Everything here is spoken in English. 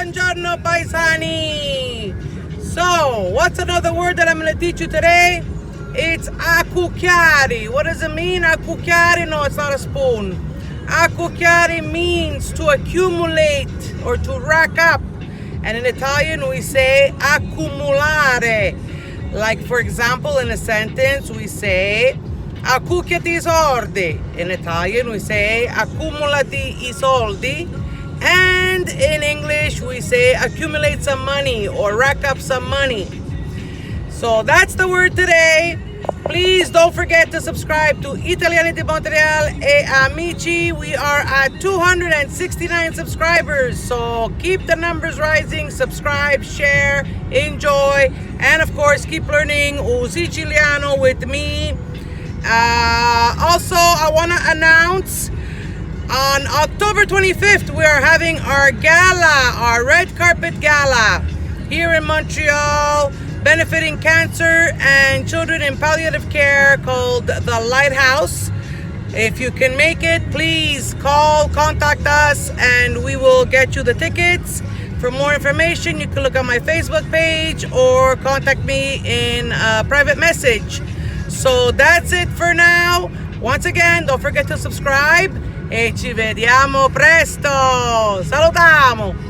Buongiorno paesani! So, what's another word that I'm going to teach you today? It's accucchiare. What does it mean? Accucchiare? No, it's not a spoon. Accucchiare means to accumulate or to rack up. And in Italian we say accumulare. Like for example, in a sentence we say accucchiati i soldi. In Italian we say accumulati i soldi. And in English we say accumulate some money or rack up some money. So that's the word today. Please don't forget to subscribe to Italiani di Montreal e Amici. We are at 269 subscribers. So keep the numbers rising. Subscribe, share, enjoy, and of course keep learning Siciliano with me. Also, I want to announce on October 25th, we are having our gala, our red carpet gala here in Montreal, benefiting cancer and children in palliative care, called The Lighthouse. If you can make it, please contact us, and we will get you the tickets. For more information, you can look on my Facebook page or contact me in a private message. So that's it for now. Once again, don't forget to subscribe e ci vediamo presto. Salutiamo!